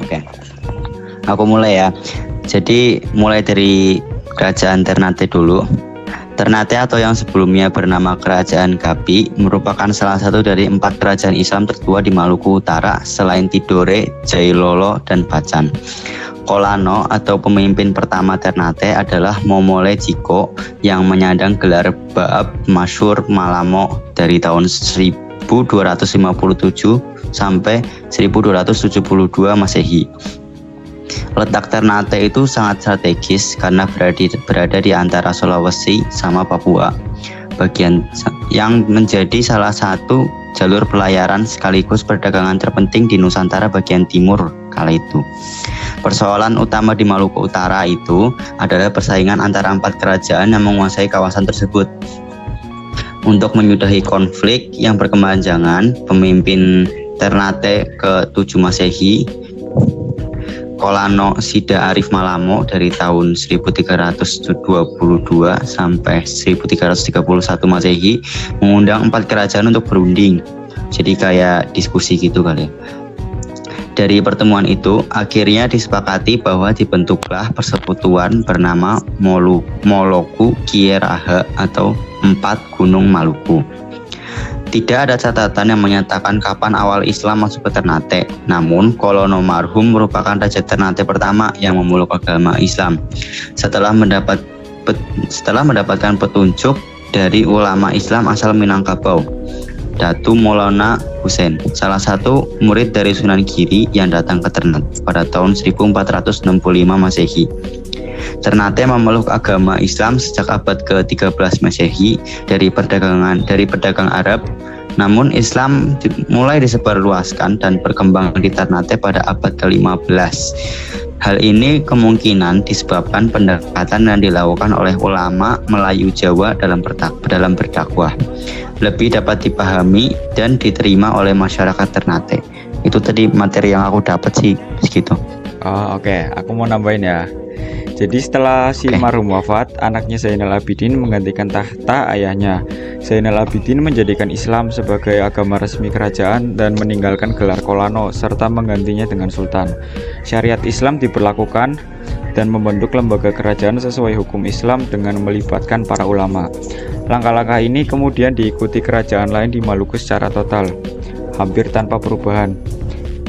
Oke. Aku mulai ya. Jadi mulai dari Kerajaan Ternate dulu. Ternate atau yang sebelumnya bernama Kerajaan Gapi merupakan salah satu dari 4 kerajaan Islam tertua di Maluku Utara selain Tidore, Jailolo, dan Bacan. Kolano atau pemimpin pertama Ternate adalah Momole Jiko yang menyandang gelar Baab Masyur Malamo dari tahun 1257 sampai 1272 Masehi. Letak Ternate itu sangat strategis karena berada di antara Sulawesi sama Papua, bagian yang menjadi salah satu jalur pelayaran sekaligus perdagangan terpenting di Nusantara bagian timur kala itu. Persoalan utama di Maluku Utara itu adalah persaingan antara 4 kerajaan yang menguasai kawasan tersebut. Untuk menyudahi konflik yang berkepanjangan, pemimpin Ternate ke-7 Masehi, Kolano Sida Arif Malamo dari tahun 1322 sampai 1331 Masehi mengundang 4 kerajaan untuk berunding. Jadi kayak diskusi gitu kali ya. Dari pertemuan itu akhirnya disepakati bahwa dibentuklah persekutuan bernama Moloku Kieraha atau 4 Gunung Maluku. Tidak ada catatan yang menyatakan kapan awal Islam masuk ke Ternate. Namun, Kolono Marhum merupakan raja Ternate pertama yang memeluk agama Islam. Setelah mendapatkan petunjuk dari ulama Islam asal Minangkabau, Datu Maulana Husein, salah satu murid dari Sunan Giri yang datang ke Ternate pada tahun 1465 Masehi. Ternate memeluk agama Islam sejak abad ke-13 Masehi dari pedagang Arab. Namun Islam mulai disebarluaskan dan berkembang di Ternate pada abad ke-15. Hal ini kemungkinan disebabkan pendekatan yang dilakukan oleh ulama Melayu Jawa dalam berdakwah lebih dapat dipahami dan diterima oleh masyarakat Ternate. Itu tadi materi yang aku dapat sih segitu. Oh, oke. Aku mau nambahin ya. Jadi setelah si marhum wafat, anaknya Zainal Abidin menggantikan tahta ayahnya. Zainal Abidin menjadikan Islam sebagai agama resmi kerajaan dan meninggalkan gelar Kolano serta menggantinya dengan Sultan. Syariat Islam diberlakukan dan membentuk lembaga kerajaan sesuai hukum Islam dengan melibatkan para ulama. Langkah-langkah ini kemudian diikuti kerajaan lain di Maluku secara total, hampir tanpa perubahan.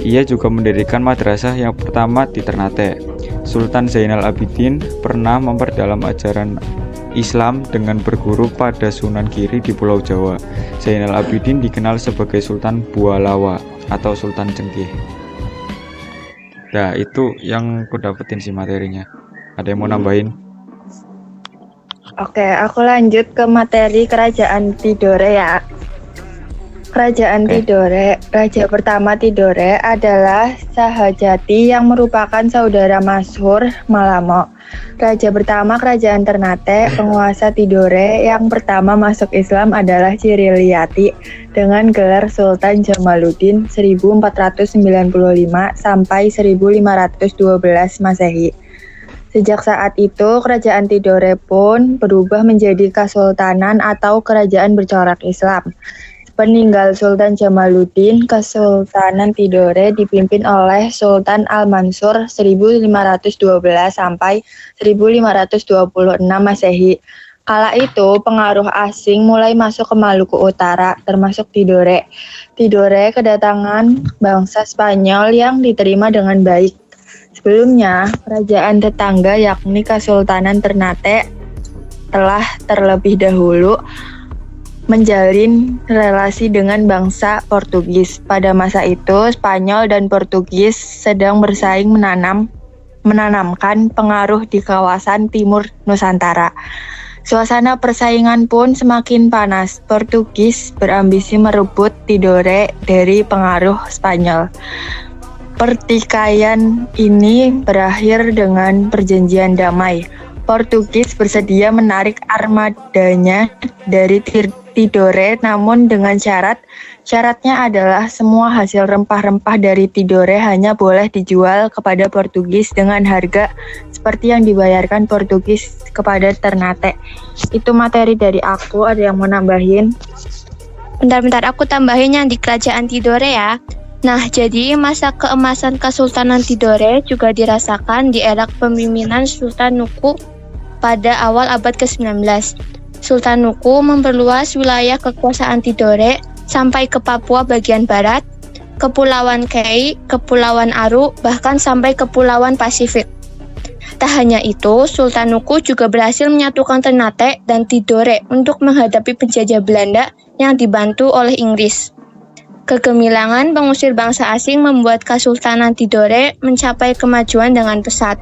Ia juga mendirikan madrasah yang pertama di Ternate. Sultan Zainal Abidin pernah memperdalam ajaran Islam dengan berguru pada Sunan Giri di Pulau Jawa. Zainal Abidin dikenal sebagai Sultan Bualawa atau Sultan Cengkih. Nah, itu yang aku dapetin sih materinya. Ada yang mau nambahin? Oke, aku lanjut ke materi Kerajaan Tidore ya. Kerajaan Tidore, raja pertama Tidore adalah Sahajati yang merupakan saudara Masyur Malamo. Raja pertama Kerajaan Ternate, penguasa Tidore yang pertama masuk Islam adalah Ciriliyati dengan gelar Sultan Jamaluddin 1495 sampai 1512 Masehi. Sejak saat itu, Kerajaan Tidore pun berubah menjadi Kesultanan atau Kerajaan bercorak Islam. Peninggal Sultan Jamaluddin, Kesultanan Tidore dipimpin oleh Sultan Al-Mansur 1512 sampai 1526 Masehi. Kala itu, pengaruh asing mulai masuk ke Maluku Utara, termasuk Tidore. Tidore kedatangan bangsa Spanyol yang diterima dengan baik. Sebelumnya, kerajaan tetangga yakni Kesultanan Ternate telah terlebih dahulu menjalin relasi dengan bangsa Portugis. Pada masa itu, Spanyol dan Portugis sedang bersaing menanamkan pengaruh di kawasan timur Nusantara. Suasana persaingan pun semakin panas. Portugis berambisi merebut Tidore dari pengaruh Spanyol. Pertikaian ini berakhir dengan perjanjian damai. Portugis bersedia menarik armadanya dari Tidore, namun dengan syaratnya adalah semua hasil rempah-rempah dari Tidore hanya boleh dijual kepada Portugis dengan harga seperti yang dibayarkan Portugis kepada Ternate. Itu materi dari aku, ada yang mau nambahin? Bentar, aku tambahin yang di Kerajaan Tidore ya. Nah, jadi masa keemasan Kesultanan Tidore juga dirasakan di era kepemimpinan Sultan Nuku pada awal abad ke-19. Sultan Nuku memperluas wilayah kekuasaan Tidore sampai ke Papua bagian barat, Kepulauan Kei, Kepulauan Aru, bahkan sampai Kepulauan Pasifik. Tak hanya itu, Sultan Nuku juga berhasil menyatukan Ternate dan Tidore untuk menghadapi penjajah Belanda yang dibantu oleh Inggris. Kegemilangan pengusir bangsa asing membuat Kesultanan Tidore mencapai kemajuan dengan pesat.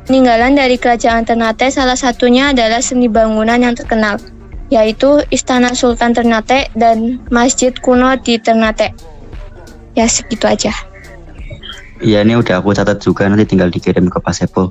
Peninggalan dari kerajaan Ternate salah satunya adalah seni bangunan yang terkenal, yaitu Istana Sultan Ternate dan Masjid kuno di Ternate. Ya, segitu aja. Ya, ini udah aku catat juga, nanti tinggal dikirim ke Pak Sepul.